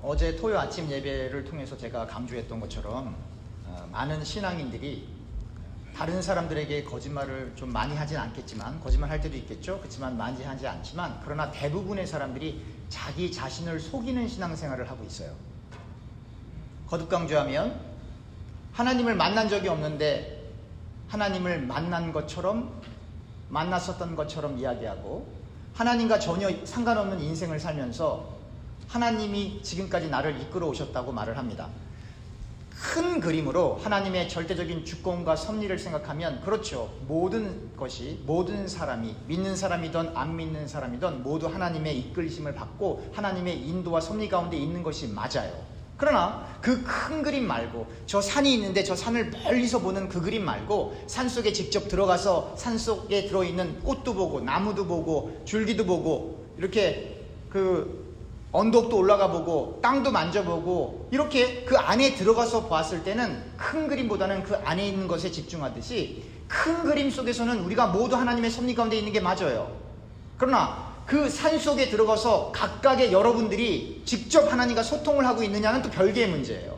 어제 토요 아침 예배를 통해서 제가 강조했던 것처럼 많은 신앙인들이 다른 사람들에게 거짓말을 좀 많이 하진 않겠지만, 거짓말 할 때도 있겠죠. 그렇지만 많이 하지 않지만, 그러나 대부분의 사람들이 자기 자신을 속이는 신앙생활을 하고 있어요. 거듭 강조하면 하나님을 만난 적이 없는데 하나님을 만난 것처럼, 만났었던 것처럼 이야기하고, 하나님과 전혀 상관없는 인생을 살면서 하나님이 지금까지 나를 이끌어 오셨다고 말을 합니다. 큰 그림으로 하나님의 절대적인 주권과 섭리를 생각하면 그렇죠. 모든 것이, 모든 사람이, 믿는 사람이든 안 믿는 사람이든 모두 하나님의 이끌심을 받고 하나님의 인도와 섭리 가운데 있는 것이 맞아요. 그러나 그 큰 그림 말고, 저 산이 있는데 저 산을 멀리서 보는 그 그림 말고, 산속에 직접 들어가서 산속에 들어있는 꽃도 보고 나무도 보고 줄기도 보고 이렇게 언덕도 올라가 보고 땅도 만져보고 이렇게 그 안에 들어가서 보았을 때는 큰 그림보다는 그 안에 있는 것에 집중하듯이, 큰 그림 속에서는 우리가 모두 하나님의 섭리 가운데 있는 게 맞아요. 그러나 그 산속에 들어가서 각각의 여러분들이 직접 하나님과 소통을 하고 있느냐는 또 별개의 문제예요.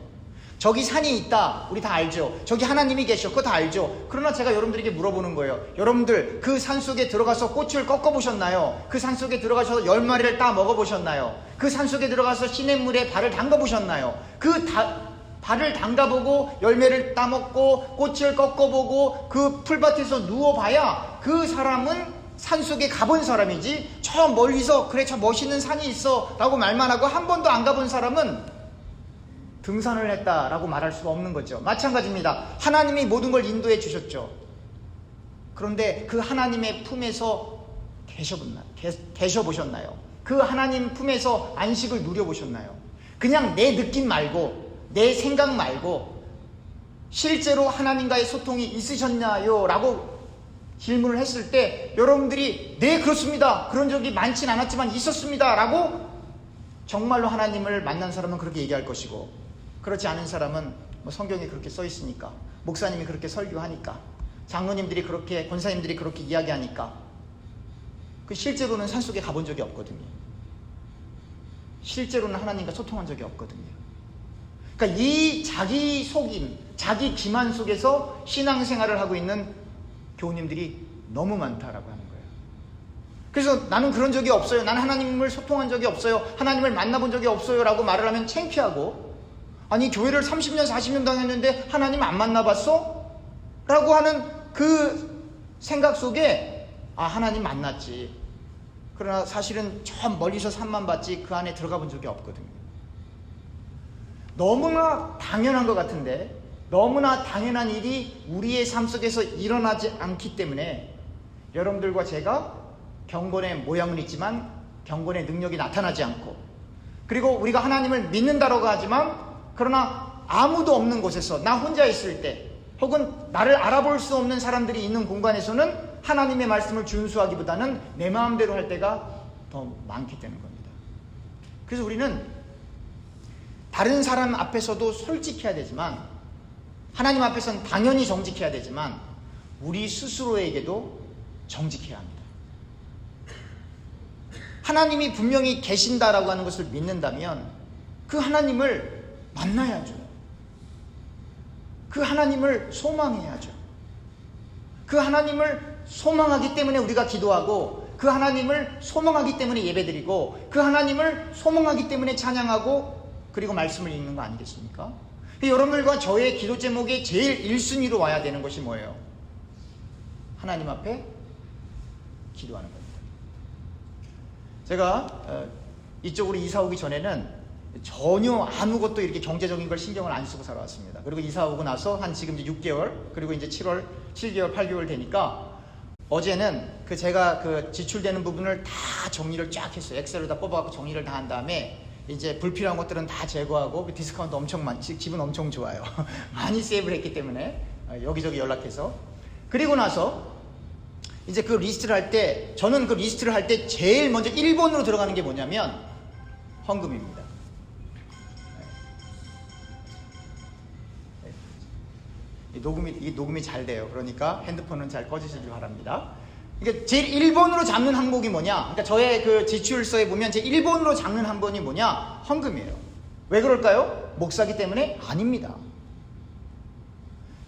저기 산이 있다, 우리 다 알죠. 저기 하나님이 계셔, 그거 다 알죠. 그러나 제가 여러분들에게 물어보는 거예요. 여러분들 그 산속에 들어가서 꽃을 꺾어보셨나요? 그 산속에 들어가서 10마리를 따 먹어보셨나요? 그 산속에 들어가서 시냇물에 발을 담가보셨나요? 발을 담가보고 열매를 따먹고 꽃을 꺾어보고 그 풀밭에서 누워봐야 그 사람은 산속에 가본 사람이지, 저 멀리서 그래 저 멋있는 산이 있어 라고 말만 하고 한 번도 안 가본 사람은 등산을 했다라고 말할 수가 없는 거죠. 마찬가지입니다. 하나님이 모든 걸 인도해 주셨죠. 그런데 그 하나님의 품에서 계셔보셨나요? 그 하나님 품에서 안식을 누려보셨나요? 그냥 내 느낌 말고, 내 생각 말고 실제로 하나님과의 소통이 있으셨나요? 라고 질문을 했을 때 여러분들이 네 그렇습니다, 그런 적이 많진 않았지만 있었습니다 라고 정말로 하나님을 만난 사람은 그렇게 얘기할 것이고, 그렇지 않은 사람은 성경에 그렇게 써 있으니까, 목사님이 그렇게 설교하니까, 장로님들이 그렇게, 권사님들이 그렇게 이야기하니까, 실제로는 산속에 가본 적이 없거든요. 실제로는 하나님과 소통한 적이 없거든요. 그러니까 이 자기 속임, 자기 기만 속에서 신앙생활을 하고 있는 교우님들이 너무 많다라고 하는 거예요. 그래서 나는 그런 적이 없어요, 나는 하나님을 소통한 적이 없어요, 하나님을 만나본 적이 없어요 라고 말을 하면 창피하고, 아니 교회를 30년 40년 다녔는데 하나님 안 만나봤어? 라고 하는 그 생각 속에 하나님 만났지, 그러나 사실은 저 멀리서 산만 봤지 그 안에 들어가 본 적이 없거든요. 너무나 당연한 것 같은데, 너무나 당연한 일이 우리의 삶 속에서 일어나지 않기 때문에 여러분들과 제가 경건의 모양은 있지만 경건의 능력이 나타나지 않고, 그리고 우리가 하나님을 믿는다라고 하지만 그러나 아무도 없는 곳에서 나 혼자 있을 때, 혹은 나를 알아볼 수 없는 사람들이 있는 공간에서는 하나님의 말씀을 준수하기보다는 내 마음대로 할 때가 더 많기 때문인 겁니다. 그래서 우리는 다른 사람 앞에서도 솔직해야 되지만, 하나님 앞에서는 당연히 정직해야 되지만 우리 스스로에게도 정직해야 합니다. 하나님이 분명히 계신다라고 하는 것을 믿는다면 그 하나님을 만나야죠. 그 하나님을 소망해야죠. 그 하나님을 소망하기 때문에 우리가 기도하고, 그 하나님을 소망하기 때문에 예배드리고, 그 하나님을 소망하기 때문에 찬양하고, 그리고 말씀을 읽는 거 아니겠습니까? 여러분들과 저의 기도 제목이 제일 1순위로 와야 되는 것이 뭐예요? 하나님 앞에 기도하는 겁니다. 제가 이쪽으로 이사 오기 전에는 전혀 아무것도 이렇게 경제적인 걸 신경을 안 쓰고 살아왔습니다. 그리고 이사 오고 나서 한 지금 이제 6개월, 그리고 이제 7개월, 8개월 되니까 어제는 제가 지출되는 부분을 다 정리를 쫙 했어요. 엑셀로 다 뽑아갖고 정리를 다 한 다음에 이제 불필요한 것들은 다 제거하고, 디스카운트 엄청 많지, 기분 엄청 좋아요. 많이 세이브를 했기 때문에 여기저기 연락해서. 그리고 나서 이제 그 리스트를 할 때, 저는 그 리스트를 할 때 제일 먼저 1번으로 들어가는 게 뭐냐면 헌금입니다. 이 녹음이 잘 돼요. 그러니까 핸드폰은 잘 꺼주시길 바랍니다. 그러니까 제일 1번으로 잡는 항목이 뭐냐? 그러니까 저의 그 지출서에 보면 제 1번으로 잡는 항목이 뭐냐? 헌금이에요. 왜 그럴까요? 목사기 때문에? 아닙니다.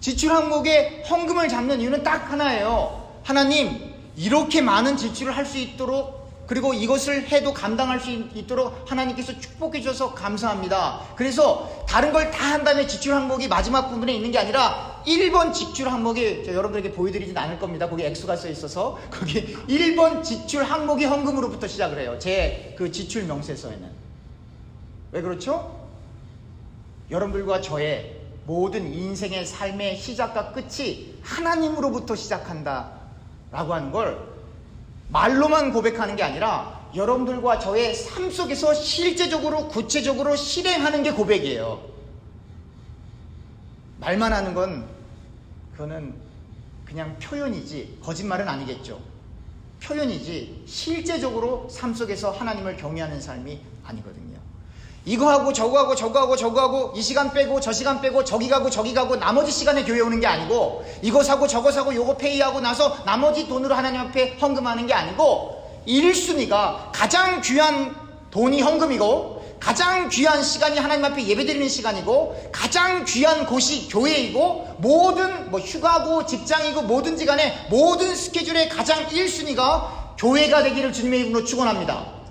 지출 항목에 헌금을 잡는 이유는 딱 하나예요. 하나님, 이렇게 많은 지출을 할 수 있도록, 그리고 이것을 해도 감당할 수 있도록 하나님께서 축복해 주셔서 감사합니다. 그래서 다른 걸 다 한 다음에 지출 항목이 마지막 부분에 있는 게 아니라 1번 지출 항목이, 여러분들에게 보여드리진 않을 겁니다. 거기 액수가 써 있어서 거기 1번 지출 항목이 헌금으로부터 시작을 해요. 제 그 지출 명세서에는. 왜 그렇죠? 여러분들과 저의 모든 인생의 삶의 시작과 끝이 하나님으로부터 시작한다 라고 하는 걸 말로만 고백하는 게 아니라 여러분들과 저의 삶 속에서 실제적으로 구체적으로 실행하는 게 고백이에요. 말만 하는 건 그거는 그냥 표현이지 거짓말은 아니겠죠. 표현이지 실제적으로 삶 속에서 하나님을 경외하는 삶이 아니거든요. 이거 하고 저거 하고 저거 하고 저거 하고 이 시간 빼고 저 시간 빼고 저기 가고 저기 가고 나머지 시간에 교회 오는 게 아니고, 이거 사고 저거 사고 요거 페이하고 나서 나머지 돈으로 하나님 앞에 헌금하는 게 아니고, 1순위가 가장 귀한 돈이 헌금이고, 가장 귀한 시간이 하나님 앞에 예배드리는 시간이고, 가장 귀한 곳이 교회이고, 모든 휴가고 직장이고 뭐든지 간에 모든 스케줄의 가장 1순위가 교회가 되기를 주님의 이름으로 축원합니다.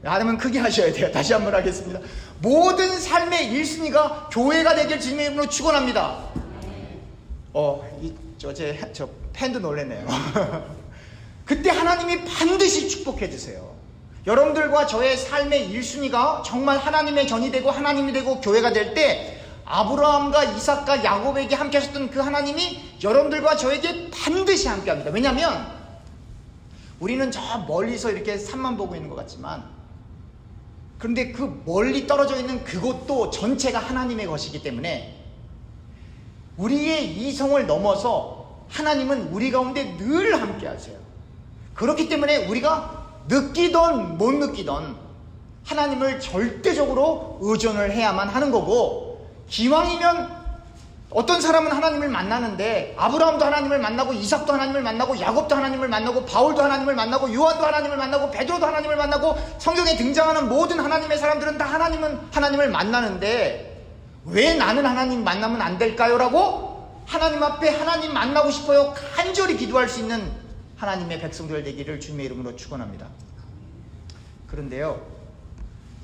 아니면 크게 하셔야 돼요. 다시 한번 하겠습니다. 모든 삶의 1순위가 교회가 되길 주님의 이름으로 축원합니다. 저 팬도 놀랐네요. 그때 하나님이 반드시 축복해 주세요. 여러분들과 저의 삶의 1순위가 정말 하나님의 전이 되고 하나님이 되고 교회가 될 때, 아브라함과 이삭과 야곱에게 함께 하셨던 그 하나님이 여러분들과 저에게 반드시 함께 합니다. 왜냐하면 우리는 저 멀리서 이렇게 산만 보고 있는 것 같지만, 그런데 그 멀리 떨어져 있는 그곳도 전체가 하나님의 것이기 때문에 우리의 이성을 넘어서 하나님은 우리 가운데 늘 함께 하세요. 그렇기 때문에 우리가 느끼던 못 느끼던 하나님을 절대적으로 의존을 해야만 하는 거고, 기왕이면 어떤 사람은 하나님을 만나는데, 아브라함도 하나님을 만나고 이삭도 하나님을 만나고 야곱도 하나님을 만나고 바울도 하나님을 만나고 요한도 하나님을 만나고 베드로도 하나님을 만나고, 성경에 등장하는 모든 하나님의 사람들은 다 하나님을 만나는데 왜 나는 하나님 만나면 안 될까요? 라고 하나님 앞에 하나님 만나고 싶어요 간절히 기도할 수 있는 하나님의 백성들 되기를 주님의 이름으로 축원합니다. 그런데요,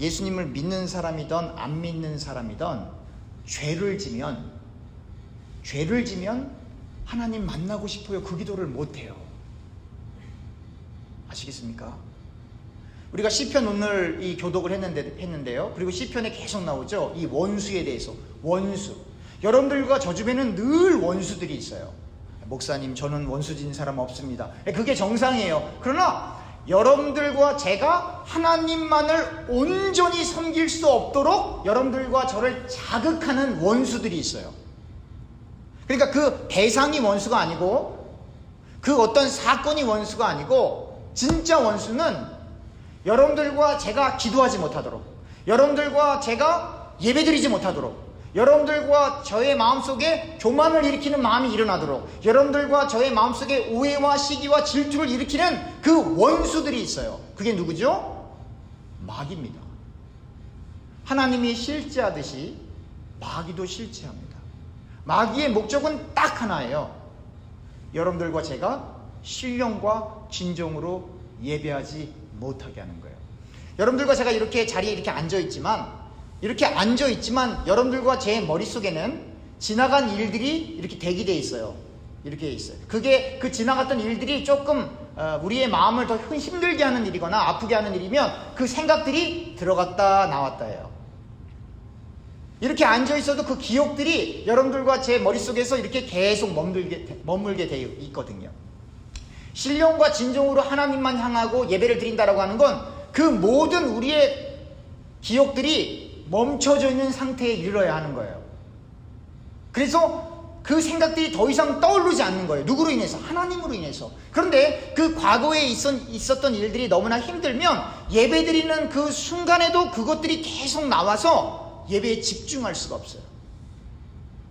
예수님을 믿는 사람이든 안 믿는 사람이든 죄를 지면 하나님 만나고 싶어요 그 기도를 못해요. 아시겠습니까? 우리가 시편 오늘 이 교독을 했는데요, 그리고 시편에 계속 나오죠, 이 원수에 대해서. 원수, 여러분들과 저 주변에는 늘 원수들이 있어요. 목사님, 저는 원수진 사람 없습니다. 그게 정상이에요. 그러나 여러분들과 제가 하나님만을 온전히 섬길 수 없도록 여러분들과 저를 자극하는 원수들이 있어요. 그러니까 그 대상이 원수가 아니고, 그 어떤 사건이 원수가 아니고, 진짜 원수는 여러분들과 제가 기도하지 못하도록, 여러분들과 제가 예배드리지 못하도록, 여러분들과 저의 마음속에 교만을 일으키는 마음이 일어나도록, 여러분들과 저의 마음속에 오해와 시기와 질투를 일으키는 그 원수들이 있어요. 그게 누구죠? 마귀입니다. 하나님이 실제하듯이 마귀도 실제합니다. 마귀의 목적은 딱 하나예요. 여러분들과 제가 신령과 진정으로 예배하지 못하게 하는 거예요. 여러분들과 제가 이렇게 자리에 이렇게 앉아있지만 여러분들과 제 머릿속에는 지나간 일들이 이렇게 대기되어 있어요. 이렇게 있어요. 그게 그 지나갔던 일들이 조금 우리의 마음을 더 힘들게 하는 일이거나 아프게 하는 일이면 그 생각들이 들어갔다 나왔다 해요. 이렇게 앉아있어도 그 기억들이 여러분들과 제 머릿속에서 이렇게 계속 머물게 되어 있거든요. 신령과 진정으로 하나님만 향하고 예배를 드린다라고 하는 건 그 모든 우리의 기억들이 멈춰져 있는 상태에 이르러야 하는 거예요. 그래서 그 생각들이 더 이상 떠오르지 않는 거예요. 누구로 인해서? 하나님으로 인해서. 그런데 그 과거에 있었던 일들이 너무나 힘들면 예배드리는 그 순간에도 그것들이 계속 나와서 예배에 집중할 수가 없어요.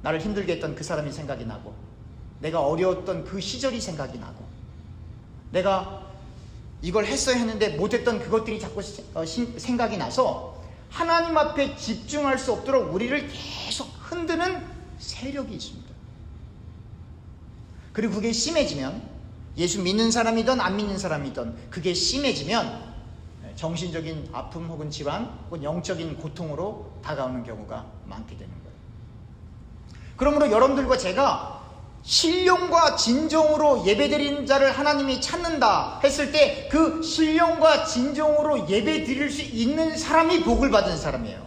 나를 힘들게 했던 그 사람이 생각이 나고, 내가 어려웠던 그 시절이 생각이 나고, 내가 이걸 했어야 했는데 못했던 그것들이 자꾸 생각이 나서 하나님 앞에 집중할 수 없도록 우리를 계속 흔드는 세력이 있습니다. 그리고 그게 심해지면, 예수 믿는 사람이든 안 믿는 사람이든 그게 심해지면 정신적인 아픔 혹은 질환 혹은 영적인 고통으로 다가오는 경우가 많게 되는 거예요. 그러므로 여러분들과 제가 신령과 진정으로 예배드리는 자를 하나님이 찾는다 했을 때 그 신령과 진정으로 예배드릴 수 있는 사람이 복을 받은 사람이에요.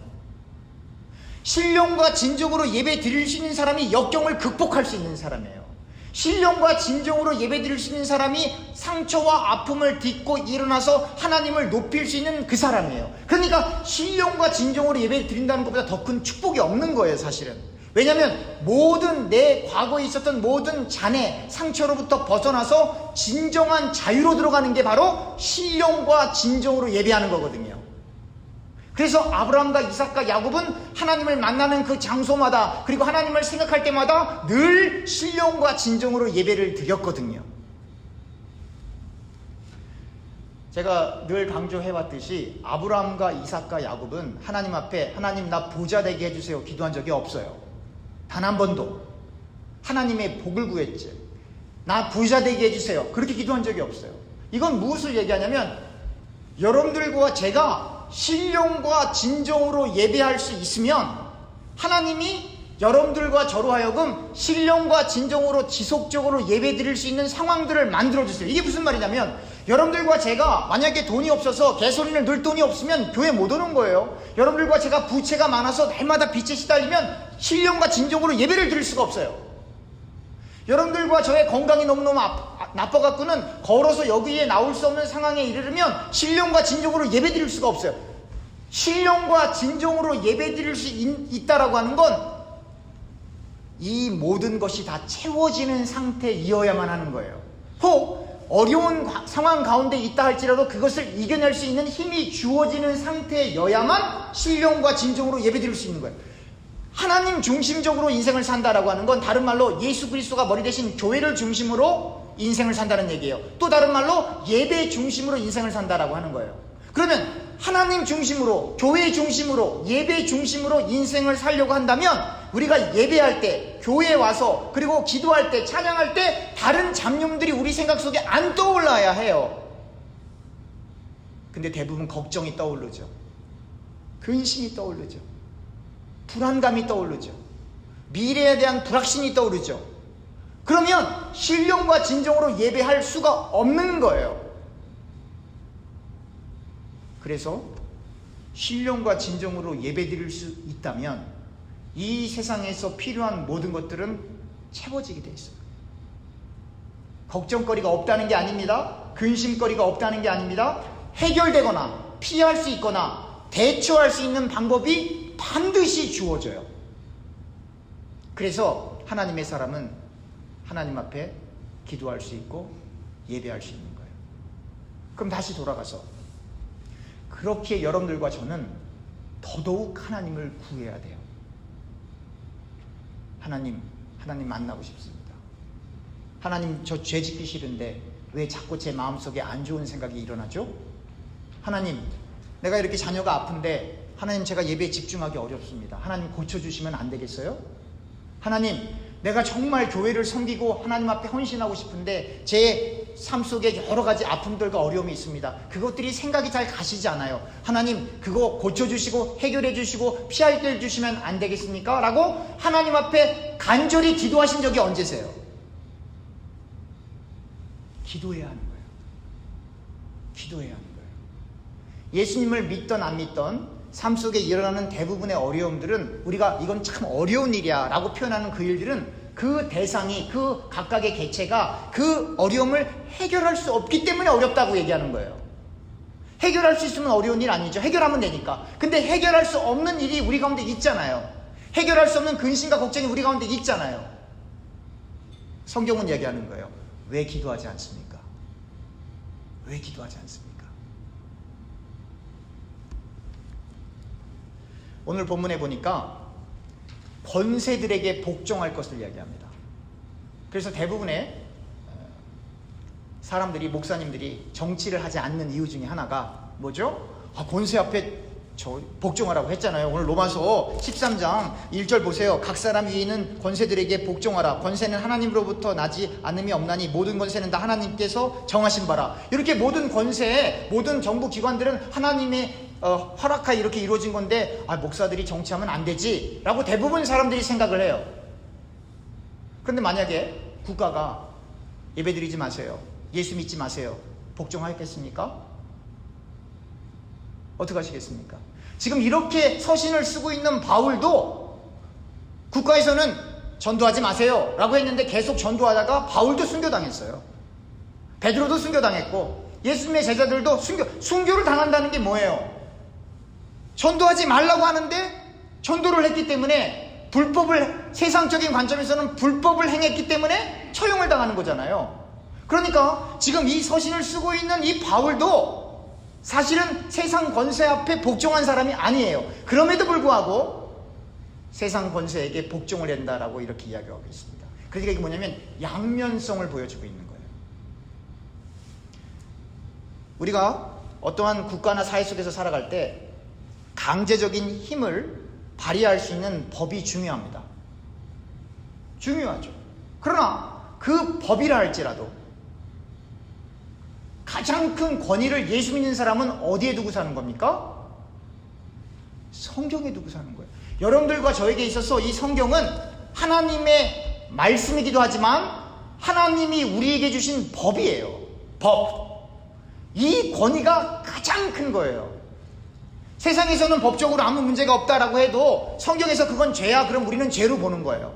신령과 진정으로 예배드릴 수 있는 사람이 역경을 극복할 수 있는 사람이에요. 신령과 진정으로 예배드릴 수 있는 사람이 상처와 아픔을 딛고 일어나서 하나님을 높일 수 있는 그 사람이에요. 그러니까 신령과 진정으로 예배드린다는 것보다 더 큰 축복이 없는 거예요, 사실은. 왜냐하면 모든 내 과거에 있었던 모든 잔해, 상처로부터 벗어나서 진정한 자유로 들어가는 게 바로 신령과 진정으로 예배하는 거거든요. 그래서 아브라함과 이삭과 야곱은 하나님을 만나는 그 장소마다, 그리고 하나님을 생각할 때마다 늘 신령과 진정으로 예배를 드렸거든요. 제가 늘 강조해왔듯이 아브라함과 이삭과 야곱은 하나님 앞에 하나님 나 부자 되게 해주세요 기도한 적이 없어요. 단 한 번도. 하나님의 복을 구했지. 나 부자 되게 해주세요. 그렇게 기도한 적이 없어요. 이건 무엇을 얘기하냐면 여러분들과 제가 신령과 진정으로 예배할 수 있으면 하나님이 여러분들과 저로 하여금 신령과 진정으로 지속적으로 예배드릴 수 있는 상황들을 만들어주세요. 이게 무슨 말이냐면 여러분들과 제가 만약에 돈이 없어서 개소리를 넣을 돈이 없으면 교회 못 오는 거예요. 여러분들과 제가 부채가 많아서 날마다 빚에 시달리면 신령과 진정으로 예배를 드릴 수가 없어요. 여러분들과 저의 건강이 너무너무 나빠갖고는 걸어서 여기에 나올 수 없는 상황에 이르르면 신령과 진정으로 예배드릴 수가 없어요. 신령과 진정으로 예배드릴 수 있다라고 하는 건 이 모든 것이 다 채워지는 상태이어야만 하는 거예요. 혹 어려운 상황 가운데 있다 할지라도 그것을 이겨낼 수 있는 힘이 주어지는 상태여야만 신령과 진정으로 예배드릴 수 있는 거예요. 하나님 중심적으로 인생을 산다라고 하는 건 다른 말로 예수 그리스도가 머리 대신 교회를 중심으로 인생을 산다는 얘기예요. 또 다른 말로 예배 중심으로 인생을 산다라고 하는 거예요. 그러면 하나님 중심으로, 교회 중심으로, 예배 중심으로 인생을 살려고 한다면 우리가 예배할 때, 교회에 와서, 그리고 기도할 때, 찬양할 때 다른 잡념들이 우리 생각 속에 안 떠올라야 해요. 근데 대부분 걱정이 떠오르죠. 근심이 떠오르죠. 불안감이 떠오르죠. 미래에 대한 불확신이 떠오르죠. 그러면 신령과 진정으로 예배할 수가 없는 거예요. 그래서 신령과 진정으로 예배드릴 수 있다면 이 세상에서 필요한 모든 것들은 채워지게 돼 있어요. 걱정거리가 없다는 게 아닙니다. 근심거리가 없다는 게 아닙니다. 해결되거나 피할 수 있거나 대처할 수 있는 방법이 반드시 주어져요. 그래서 하나님의 사람은 하나님 앞에 기도할 수 있고 예배할 수 있는 거예요. 그럼 다시 돌아가서 그렇게 여러분들과 저는 더더욱 하나님을 구해야 돼요. 하나님 만나고 싶습니다. 하나님 저 죄 짓기 싫은데 왜 자꾸 제 마음속에 안 좋은 생각이 일어나죠? 하나님 내가 이렇게 자녀가 아픈데 하나님 제가 예배에 집중하기 어렵습니다. 하나님 고쳐주시면 안 되겠어요? 하나님 내가 정말 교회를 섬기고 하나님 앞에 헌신하고 싶은데 제 삶 속에 여러 가지 아픔들과 어려움이 있습니다. 그것들이 생각이 잘 가시지 않아요. 하나님 그거 고쳐주시고 해결해 주시고 피할 길 주시면 안 되겠습니까? 라고 하나님 앞에 간절히 기도하신 적이 언제세요? 기도해야 하는 거예요. 기도해야 하는 거예요. 예수님을 믿던 안 믿던 삶 속에 일어나는 대부분의 어려움들은 우리가 이건 참 어려운 일이야 라고 표현하는 그 일들은 그 대상이, 그 각각의 개체가 그 어려움을 해결할 수 없기 때문에 어렵다고 얘기하는 거예요. 해결할 수 있으면 어려운 일 아니죠. 해결하면 되니까. 근데 해결할 수 없는 일이 우리 가운데 있잖아요. 해결할 수 없는 근심과 걱정이 우리 가운데 있잖아요. 성경은 얘기하는 거예요. 왜 기도하지 않습니까? 왜 기도하지 않습니까? 오늘 본문에 보니까 권세들에게 복종할 것을 이야기합니다. 그래서 대부분의 사람들이, 목사님들이 정치를 하지 않는 이유 중에 하나가 뭐죠? 권세 앞에 복종하라고 했잖아요. 오늘 로마서 13장 1절 보세요. 각 사람 위에 있는 권세들에게 복종하라. 권세는 하나님으로부터 나지 않음이 없나니 모든 권세는 다 하나님께서 정하신 바라. 이렇게 모든 권세, 모든 정부 기관들은 하나님의 허락하에 이렇게 이루어진 건데 목사들이 정치하면 안 되지 라고 대부분 사람들이 생각을 해요. 그런데 만약에 국가가 예배드리지 마세요, 예수 믿지 마세요, 복종하겠습니까? 어떻게 하시겠습니까? 지금 이렇게 서신을 쓰고 있는 바울도 국가에서는 전도하지 마세요 라고 했는데 계속 전도하다가 바울도 순교당했어요. 베드로도 순교당했고 예수님의 제자들도 순교를 당한다는 게 뭐예요? 전도하지 말라고 하는데 전도를 했기 때문에 세상적인 관점에서는 불법을 행했기 때문에 처형을 당하는 거잖아요. 그러니까 지금 이 서신을 쓰고 있는 이 바울도 사실은 세상 권세 앞에 복종한 사람이 아니에요. 그럼에도 불구하고 세상 권세에게 복종을 한다라고 이렇게 이야기하고 있습니다. 그러니까 이게 뭐냐면 양면성을 보여주고 있는 거예요. 우리가 어떠한 국가나 사회 속에서 살아갈 때 강제적인 힘을 발휘할 수 있는 법이 중요합니다. 중요하죠. 그러나 그 법이라 할지라도 가장 큰 권위를 예수 믿는 사람은 어디에 두고 사는 겁니까? 성경에 두고 사는 거예요. 여러분들과 저에게 있어서 이 성경은 하나님의 말씀이기도 하지만 하나님이 우리에게 주신 법이에요. 법. 이 권위가 가장 큰 거예요. 세상에서는 법적으로 아무 문제가 없다라고 해도 성경에서 그건 죄야, 그럼 우리는 죄로 보는 거예요.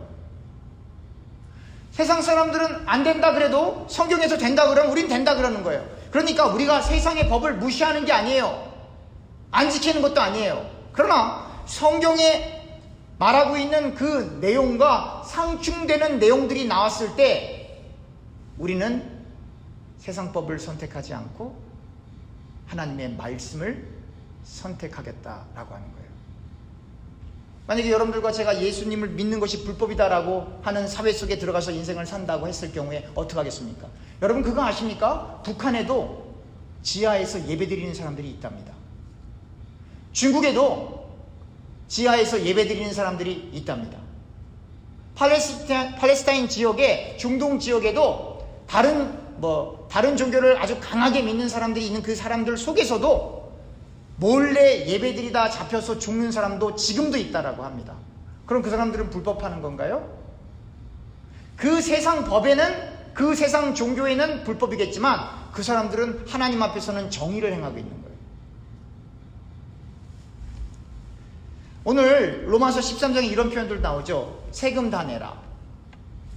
세상 사람들은 안 된다 그래도 성경에서 된다 그러면 우린 된다 그러는 거예요. 그러니까 우리가 세상의 법을 무시하는 게 아니에요. 안 지키는 것도 아니에요. 그러나 성경에 말하고 있는 그 내용과 상충되는 내용들이 나왔을 때 우리는 세상 법을 선택하지 않고 하나님의 말씀을 선택하겠다라고 하는 거예요. 만약에 여러분들과 제가 예수님을 믿는 것이 불법이다라고 하는 사회 속에 들어가서 인생을 산다고 했을 경우에 어떻게 하겠습니까? 여러분 그거 아십니까? 북한에도 지하에서 예배드리는 사람들이 있답니다. 중국에도 지하에서 예배드리는 사람들이 있답니다. 팔레스타인 지역에, 중동 지역에도 다른 종교를 아주 강하게 믿는 사람들이 있는 그 사람들 속에서도 몰래 예배드리다 잡혀서 죽는 사람도 지금도 있다라고 합니다. 그럼 그 사람들은 불법하는 건가요? 그 세상 법에는, 그 세상 종교에는 불법이겠지만 그 사람들은 하나님 앞에서는 정의를 행하고 있는 거예요. 오늘 로마서 13장에 이런 표현들 나오죠. 세금 다 내라.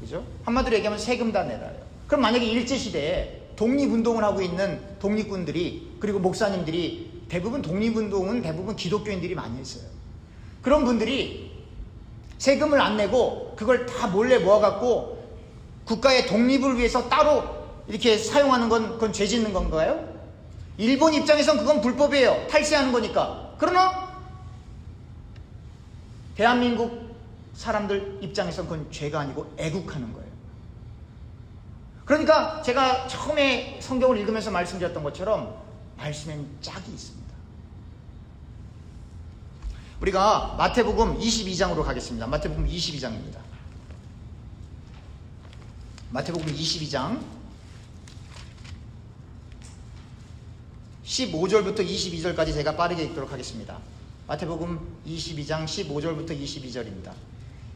그죠? 한마디로 얘기하면 세금 다 내라요. 그럼 만약에 일제시대에 독립운동을 하고 있는 독립군들이, 그리고 목사님들이, 대부분 독립운동은 대부분 기독교인들이 많이 했어요. 그런 분들이 세금을 안 내고 그걸 다 몰래 모아갖고 국가의 독립을 위해서 따로 이렇게 사용하는 건, 그건 죄 짓는 건가요? 일본 입장에선 그건 불법이에요. 탈세하는 거니까. 그러나 대한민국 사람들 입장에선 그건 죄가 아니고 애국하는 거예요. 그러니까 제가 처음에 성경을 읽으면서 말씀드렸던 것처럼 말씀엔 짝이 있습니다. 우리가 마태복음 22장으로 가겠습니다. 마태복음 22장입니다. 마태복음 22장 15절부터 22절까지 제가 빠르게 읽도록 하겠습니다. 마태복음 22장 15절부터 22절입니다.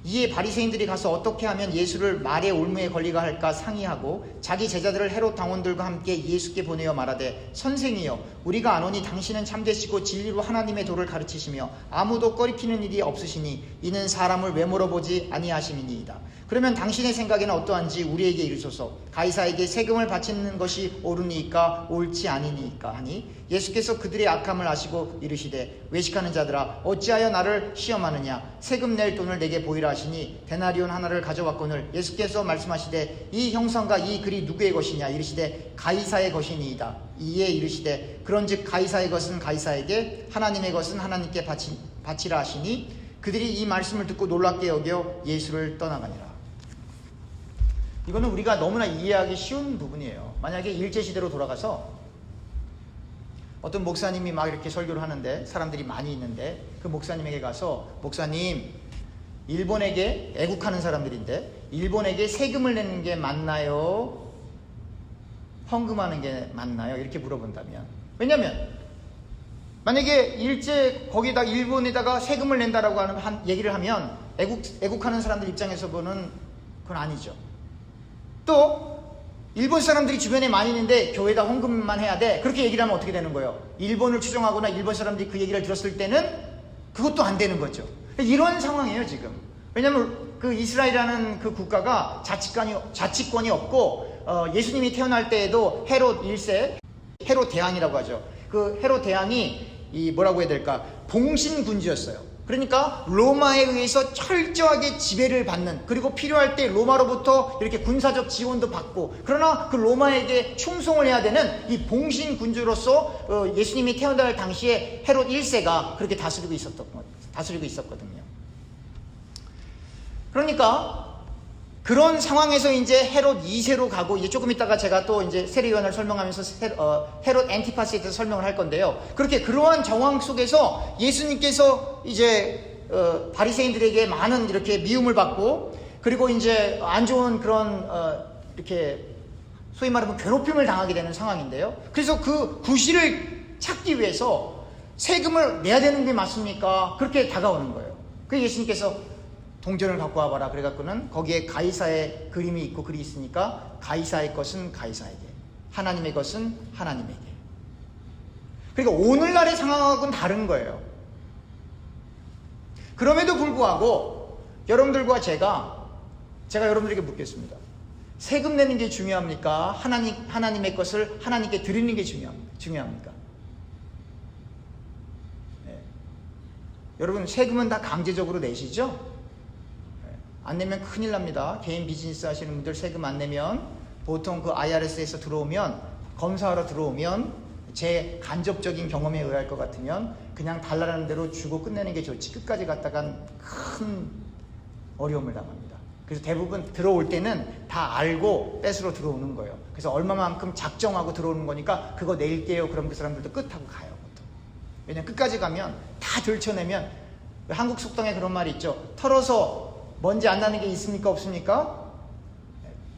이에 바리새인들이 가서 어떻게 하면 예수를 말의 올무에 걸리게 할까 상의하고 자기 제자들을 헤롯 당원들과 함께 예수께 보내어 말하되 선생이여 우리가 아노니 당신은 참되시고 진리로 하나님의 도를 가르치시며 아무도 꺼리키는 일이 없으시니 이는 사람을 외모로 보지 아니하심이니이다. 그러면 당신의 생각에는 어떠한지 우리에게 이르소서. 가이사에게 세금을 바치는 것이 옳으니까 옳지 아니니까 하니 예수께서 그들의 악함을 아시고 이르시되 외식하는 자들아 어찌하여 나를 시험하느냐. 세금 낼 돈을 내게 보이라 하시니 데나리온 하나를 가져왔거늘 예수께서 말씀하시되 이 형상과 이 글이 누구의 것이냐. 이르시되 가이사의 것이니이다. 이에 이르시되 그런즉 가이사의 것은 가이사에게 하나님의 것은 하나님께 바치라 하시니 그들이 이 말씀을 듣고 놀랍게 여겨 예수를 떠나가니라. 이거는 우리가 너무나 이해하기 쉬운 부분이에요. 만약에 일제시대로 돌아가서 어떤 목사님이 막 이렇게 설교를 하는데 사람들이 많이 있는데 그 목사님에게 가서 목사님, 일본에게 애국하는 사람들인데 일본에게 세금을 내는 게 맞나요? 헌금하는 게 맞나요? 이렇게 물어본다면, 왜냐면 만약에 일제 거기다 일본에다가 세금을 낸다라고 하는 얘기를 하면 애국하는 사람들 입장에서 보는 그건 아니죠. 또 일본 사람들이 주변에 많이 있는데 교회에다 헌금만 해야 돼, 그렇게 얘기를 하면 어떻게 되는 거예요? 일본을 추종하거나 일본 사람들이 그 얘기를 들었을 때는 그것도 안 되는 거죠. 이런 상황이에요 지금. 왜냐하면 그 이스라엘이라는 그 국가가 자치권이 없고 예수님이 태어날 때에도 헤롯 1세, 헤롯 대왕이라고 하죠. 그 헤롯 대왕이 이 뭐라고 해야 될까, 봉신군주였어요. 그러니까 로마에 의해서 철저하게 지배를 받는, 그리고 필요할 때 로마로부터 이렇게 군사적 지원도 받고, 그러나 그 로마에게 충성을 해야 되는 이 봉신군주로서 예수님이 태어날 당시에 헤롯 1세가 그렇게 다스리고 있었거든요. 그러니까 그런 상황에서 이제 헤롯 2세로 가고, 이제 조금 있다가 제가 또 이제 세례요한을 설명하면서 헤롯 엔티파스에 대해서 설명을 할 건데요. 그렇게 그러한 정황 속에서 예수님께서 이제 바리새인들에게 많은 이렇게 미움을 받고, 그리고 이제 안 좋은 그런 이렇게 소위 말하면 괴롭힘을 당하게 되는 상황인데요. 그래서 그 구실을 찾기 위해서 세금을 내야 되는 게 맞습니까? 그렇게 다가오는 거예요. 그래서 예수님께서 동전을 갖고 와봐라. 그래갖고는 거기에 가이사의 그림이 있고 글이 있으니까 가이사의 것은 가이사에게, 하나님의 것은 하나님에게. 그러니까 오늘날의 상황하고는 다른 거예요. 그럼에도 불구하고 여러분들과 제가 여러분들에게 묻겠습니다. 세금 내는 게 중요합니까? 하나님의 것을 하나님께 드리는 게 중요합니까? 네. 여러분, 세금은 다 강제적으로 내시죠? 안 내면 큰일 납니다. 개인 비즈니스 하시는 분들 세금 안 내면, 보통 그 IRS에서 들어오면, 검사하러 들어오면, 제 간접적인 경험에 의할 것 같으면 그냥 달라는 대로 주고 끝내는 게 좋지, 끝까지 갔다간 큰 어려움을 당합니다. 그래서 대부분 들어올 때는 다 알고 뺏으러 들어오는 거예요. 그래서 얼마만큼 작정하고 들어오는 거니까 그거 낼게요. 그럼 그 사람들도 끝하고 가요. 보통. 왜냐면 끝까지 가면 다 들춰내면, 한국 속담에 그런 말이 있죠. 털어서 먼지 안 나는 게 있습니까? 없습니까?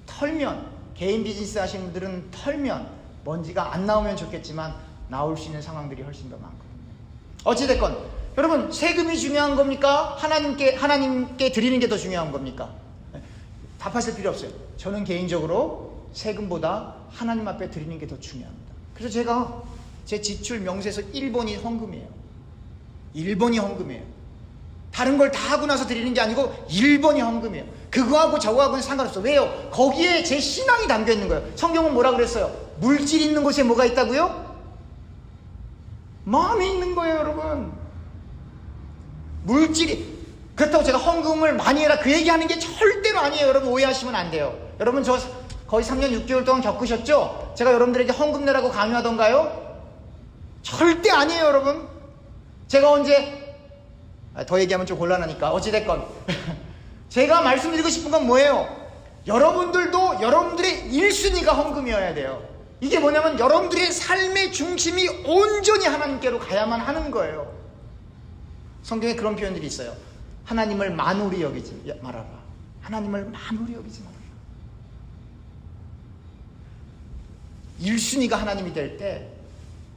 털면, 개인 비즈니스 하시는 분들은 털면 먼지가 안 나오면 좋겠지만 나올 수 있는 상황들이 훨씬 더 많거든요. 어찌됐건 여러분, 세금이 중요한 겁니까? 하나님께 드리는 게 더 중요한 겁니까? 답하실 필요 없어요. 저는 개인적으로 세금보다 하나님 앞에 드리는 게 더 중요합니다. 그래서 제가 제 지출 명세에서 1번이 헌금이에요. 1번이 헌금이에요. 다른 걸 다 하고 나서 드리는 게 아니고 1번이 헌금이에요. 그거하고 저거하고는 상관없어요. 왜요? 거기에 제 신앙이 담겨 있는 거예요. 성경은 뭐라 그랬어요? 물질 있는 곳에 뭐가 있다고요? 마음이 있는 거예요, 여러분. 물질이. 그렇다고 제가 헌금을 많이 해라 그 얘기하는 게 절대로 아니에요. 여러분, 오해하시면 안 돼요. 여러분, 저 거의 3년 6개월 동안 겪으셨죠? 제가 여러분들에게 헌금 내라고 강요하던가요? 절대 아니에요, 여러분. 제가 언제, 더 얘기하면 좀 곤란하니까 어찌됐건 제가 말씀드리고 싶은 건 뭐예요? 여러분들도 여러분들의 1순위가 헌금이어야 돼요. 이게 뭐냐면 여러분들의 삶의 중심이 온전히 하나님께로 가야만 하는 거예요. 성경에 그런 표현들이 있어요. 하나님을 만홀히 여기지 말아라. 하나님을 만홀히 여기지 말아라. 1순위가 하나님이 될 때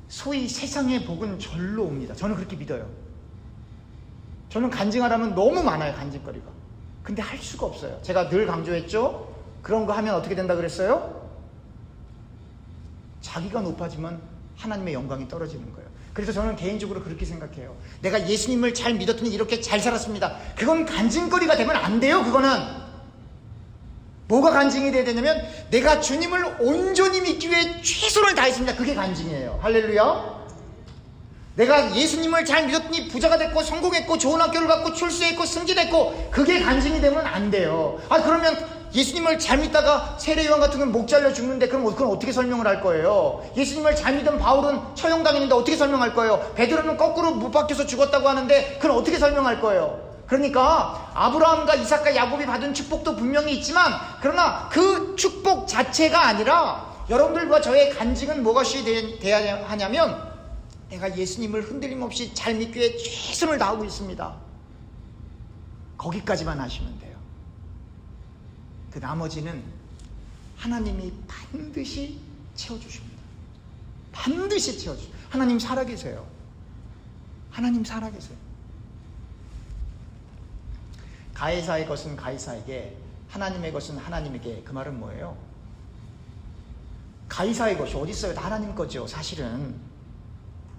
소위 세상의 복은 절로 옵니다. 저는 그렇게 믿어요. 저는 간증하라면 너무 많아요, 간증거리가. 근데 할 수가 없어요. 제가 늘 강조했죠? 그런 거 하면 어떻게 된다 그랬어요? 자기가 높아지면 하나님의 영광이 떨어지는 거예요. 그래서 저는 개인적으로 그렇게 생각해요. 내가 예수님을 잘 믿었더니 이렇게 잘 살았습니다. 그건 간증거리가 되면 안 돼요. 그거는 뭐가 간증이 돼야 되냐면 내가 주님을 온전히 믿기 위해 최선을 다했습니다. 그게 간증이에요. 할렐루야. 내가 예수님을 잘 믿었더니 부자가 됐고 성공했고 좋은 학교를 갔고 출세했고 승진했고, 그게 간증이 되면 안 돼요. 그러면 예수님을 잘 믿다가 세례요한 같은 건 목 잘려 죽는데 그럼 그건 어떻게 설명을 할 거예요? 예수님을 잘 믿은 바울은 처형당했는데 어떻게 설명할 거예요? 베드로는 거꾸로 못 박혀서 죽었다고 하는데 그건 어떻게 설명할 거예요? 그러니까 아브라함과 이삭과 야곱이 받은 축복도 분명히 있지만, 그러나 그 축복 자체가 아니라 여러분들과 저의 간증은 무엇이 돼야 하냐면 내가 예수님을 흔들림 없이 잘 믿기 위해 최선을 다하고 있습니다. 거기까지만 하시면 돼요. 그 나머지는 하나님이 반드시 채워주십니다. 반드시 채워주십니다. 하나님 살아계세요. 하나님 살아계세요. 가이사의 것은 가이사에게, 하나님의 것은 하나님에게. 그 말은 뭐예요? 가이사의 것이 어디 있어요? 다 하나님 거죠, 사실은.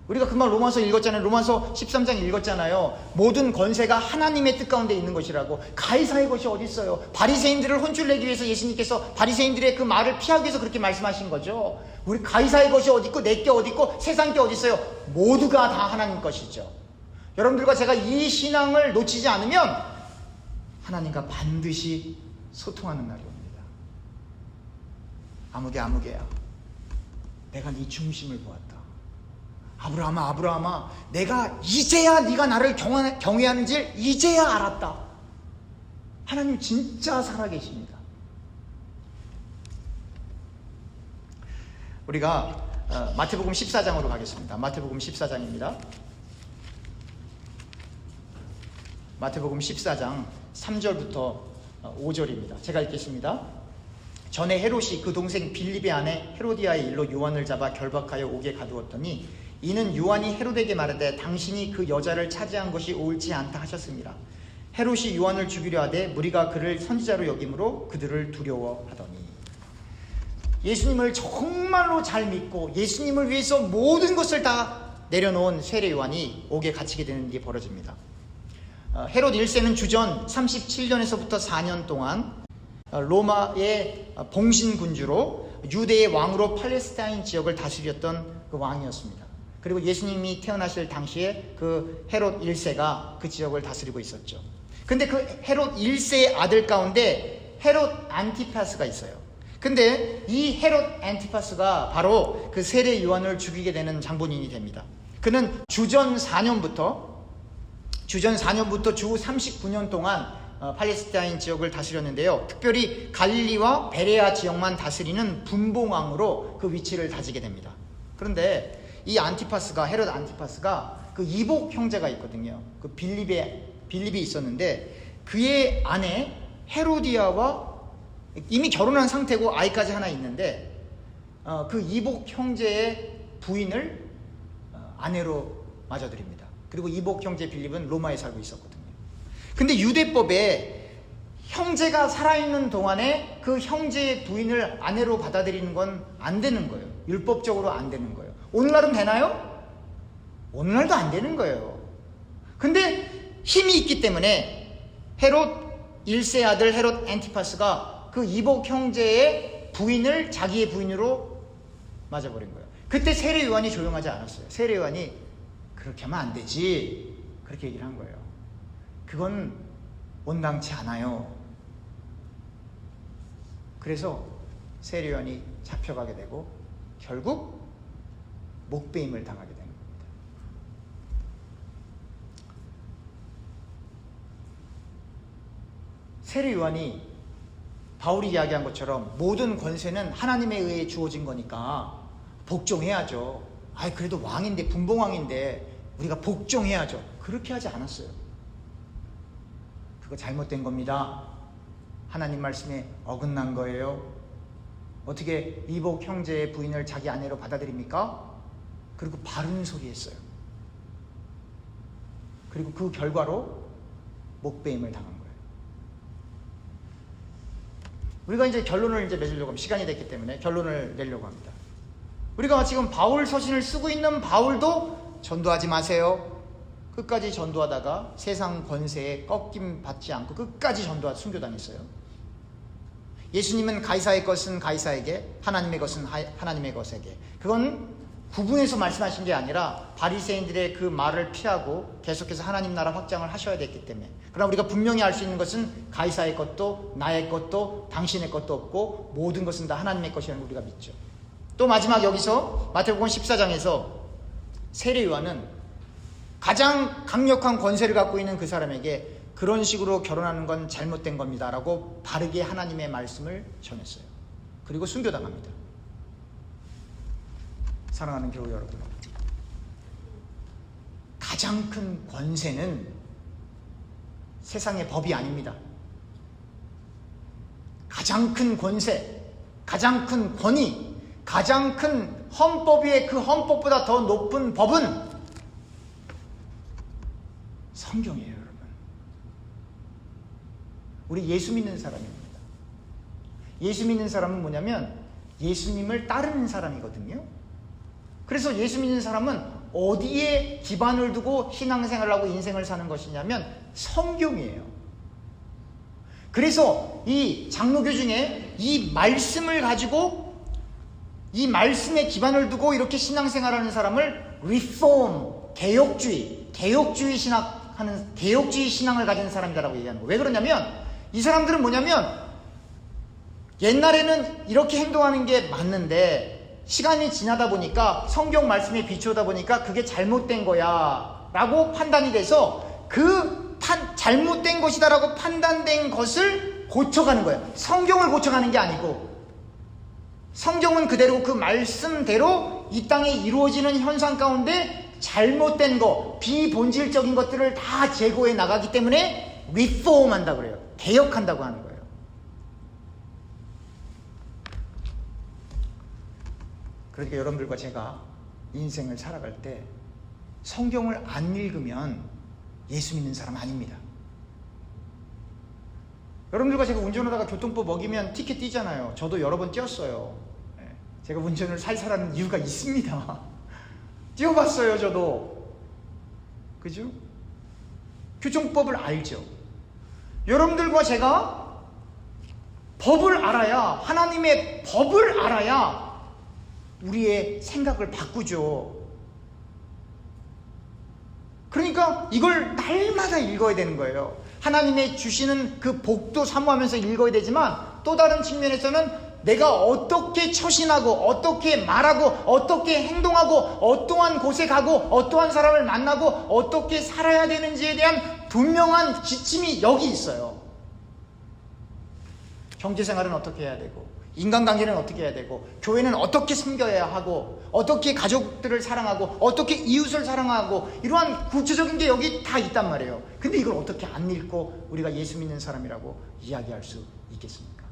우리가 그 말 로마서 읽었잖아요. 로마서 13장 읽었잖아요. 모든 권세가 하나님의 뜻 가운데 있는 것이라고. 가이사의 것이 어디 있어요? 바리새인들을 혼쭐내기 위해서 예수님께서 바리새인들의 그 말을 피하기 위해서 그렇게 말씀하신 거죠. 우리 가이사의 것이 어디 있고 내 게 어디 있고 세상 게 어디 있어요? 모두가 다 하나님 것이죠. 여러분들과 제가 이 신앙을 놓치지 않으면 하나님과 반드시 소통하는 날이 옵니다. 아무개야, 내가 네 중심을 보았다. 아브라함아, 내가 이제야 네가 나를 경외하는지 이제야 알았다. 하나님 진짜 살아계십니다. 우리가 마태복음 14장으로 가겠습니다. 마태복음 14장입니다. 마태복음 14장 3절부터 5절입니다. 제가 읽겠습니다. 전에 헤롯이 그 동생 빌립의 아내 헤로디아의 일로 요한을 잡아 결박하여 옥에 가두었더니 이는 요한이 헤롯에게 말하되 당신이 그 여자를 차지한 것이 옳지 않다 하셨습니다. 헤롯이 요한을 죽이려 하되 무리가 그를 선지자로 여김으로 그들을 두려워하더니. 예수님을 정말로 잘 믿고 예수님을 위해서 모든 것을 다 내려놓은 세례 요한이 옥에 갇히게 되는 일이 벌어집니다. 헤롯 1세는 주전 37년에서부터 4년 동안 로마의 봉신군주로 유대의 왕으로 팔레스타인 지역을 다스렸던 그 왕이었습니다. 그리고 예수님이 태어나실 당시에 그 헤롯 1세가 그 지역을 다스리고 있었죠. 근데 그 헤롯 1세의 아들 가운데 헤롯 안티파스가 있어요. 근데 이 헤롯 안티파스가 바로 그 세례 요한을 죽이게 되는 장본인이 됩니다. 그는 주전 4년부터 주 39년 동안 팔레스타인 지역을 다스렸는데요. 특별히 갈릴리와 베레아 지역만 다스리는 분봉왕으로 그 위치를 다지게 됩니다. 그런데 이 헤롯 안티파스가 그 이복 형제가 있거든요. 그 빌립이 있었는데 그의 아내 헤로디아와 이미 결혼한 상태고 아이까지 하나 있는데 그 이복 형제의 부인을 아내로 맞아들입니다. 그리고 이복 형제 빌립은 로마에 살고 있었거든요. 근데 유대법에 형제가 살아있는 동안에 그 형제의 부인을 아내로 받아들이는 건 안 되는 거예요. 율법적으로 안 되는 거예요. 오늘날은 되나요? 오늘날도 안 되는 거예요. 근데 힘이 있기 때문에 헤롯 1세 아들 헤롯 안티파스가 그 이복 형제의 부인을 자기의 부인으로 맞아버린 거예요. 그때 세례 요한이 조용하지 않았어요. 세례 요한이 그렇게 하면 안 되지, 그렇게 얘기를 한 거예요. 그건 온당치 않아요. 그래서 세례 요한이 잡혀가게 되고 결국 목배임을 당하게 된 겁니다. 세례 요한이 바울이 이야기한 것처럼 모든 권세는 하나님에 의해 주어진 거니까 복종해야죠. 그래도 왕인데, 분봉왕인데 우리가 복종해야죠. 그렇게 하지 않았어요. 그거 잘못된 겁니다. 하나님 말씀에 어긋난 거예요. 어떻게 이복 형제의 부인을 자기 아내로 받아들입니까? 그리고 바른 소리 했어요. 그리고 그 결과로 목배임을 당한 거예요. 우리가 이제 결론을 맺으려고 합니다. 시간이 됐기 때문에 결론을 내려고 합니다. 우리가 지금 바울 서신을 쓰고 있는 바울도 전도하지 마세요. 끝까지 전도하다가 세상 권세에 꺾임 받지 않고 끝까지 순교당했어요. 예수님은 가이사의 것은 가이사에게, 하나님의 것은 하나님의 것에게. 그건 구분해서 말씀하신 게 아니라 바리새인들의 그 말을 피하고 계속해서 하나님 나라 확장을 하셔야 됐기 때문에. 그러나 우리가 분명히 알 수 있는 것은 가이사의 것도 나의 것도 당신의 것도 없고 모든 것은 다 하나님의 것이라는 걸 우리가 믿죠. 또 마지막 여기서 마태복음 14장에서 세례 요한은 가장 강력한 권세를 갖고 있는 그 사람에게 그런 식으로 결혼하는 건 잘못된 겁니다 라고 바르게 하나님의 말씀을 전했어요. 그리고 순교당합니다. 사랑하는 교우 여러분, 가장 큰 권세는 세상의 법이 아닙니다. 가장 큰 권세, 가장 큰 권위, 가장 큰 헌법 위에 그 헌법보다 더 높은 법은 성경이에요, 여러분. 우리 예수 믿는 사람입니다. 예수 믿는 사람은 뭐냐면 예수님을 따르는 사람이거든요. 그래서 예수 믿는 사람은 어디에 기반을 두고 신앙생활을 하고 인생을 사는 것이냐면 성경이에요. 그래서 이 장로교 중에 이 말씀을 가지고 이 말씀에 기반을 두고 이렇게 신앙생활하는 사람을 리폼, 개혁주의 신앙을 가진 사람이라고 얘기하는 거예요. 왜 그러냐면 이 사람들은 뭐냐면 옛날에는 이렇게 행동하는 게 맞는데 시간이 지나다 보니까 성경 말씀에 비추다 보니까 그게 잘못된 거야 라고 판단이 돼서 그 잘못된 것이다 라고 판단된 것을 고쳐가는 거예요. 성경을 고쳐가는 게 아니고 성경은 그대로 그 말씀대로 이 땅에 이루어지는 현상 가운데 잘못된 거, 비본질적인 것들을 다 제거해 나가기 때문에 리폼한다고 그래요. 개혁한다고 하는 거예요. 그러니까 여러분들과 제가 인생을 살아갈 때 성경을 안 읽으면 예수 믿는 사람 아닙니다. 여러분들과 제가 운전하다가 교통법 어기면 티켓 띄잖아요. 저도 여러 번 띄었어요. 제가 운전을 살살하는 이유가 있습니다. 띄워봤어요, 저도. 그죠? 교통법을 알죠. 여러분들과 제가 법을 알아야, 하나님의 법을 알아야 우리의 생각을 바꾸죠. 그러니까 이걸 날마다 읽어야 되는 거예요. 하나님의 주시는 그 복도 사모하면서 읽어야 되지만 또 다른 측면에서는 내가 어떻게 처신하고 어떻게 말하고 어떻게 행동하고 어떠한 곳에 가고 어떠한 사람을 만나고 어떻게 살아야 되는지에 대한 분명한 지침이 여기 있어요. 경제생활은 어떻게 해야 되고 인간관계는 어떻게 해야 되고 교회는 어떻게 섬겨야 하고 어떻게 가족들을 사랑하고 어떻게 이웃을 사랑하고 이러한 구체적인 게 여기 다 있단 말이에요. 근데 이걸 어떻게 안 읽고 우리가 예수 믿는 사람이라고 이야기할 수 있겠습니까?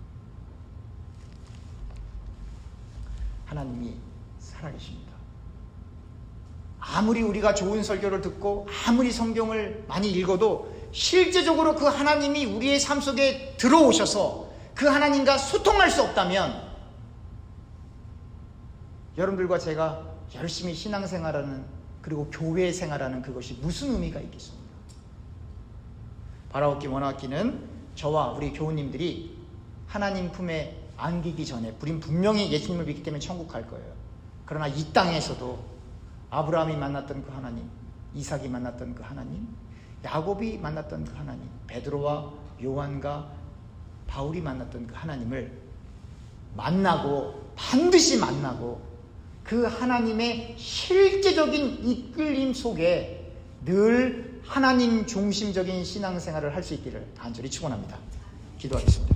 하나님이 살아계십니다. 아무리 우리가 좋은 설교를 듣고 아무리 성경을 많이 읽어도 실제적으로 그 하나님이 우리의 삶 속에 들어오셔서 그 하나님과 소통할 수 없다면 여러분들과 제가 열심히 신앙생활하는 그리고 교회 생활하는 그것이 무슨 의미가 있겠습니까? 바라옵기 원하옵기는 저와 우리 교우님들이 하나님 품에 안기기 전에 우린 분명히 예수님을 믿기 때문에 천국 갈 거예요. 그러나 이 땅에서도 아브라함이 만났던 그 하나님, 이삭이 만났던 그 하나님, 야곱이 만났던 그 하나님, 베드로와 요한과 바울이 만났던 그 하나님을 만나고 반드시 만나고 그 하나님의 실제적인 이끌림 속에 늘 하나님 중심적인 신앙생활을 할 수 있기를 간절히 축원합니다. 기도하겠습니다.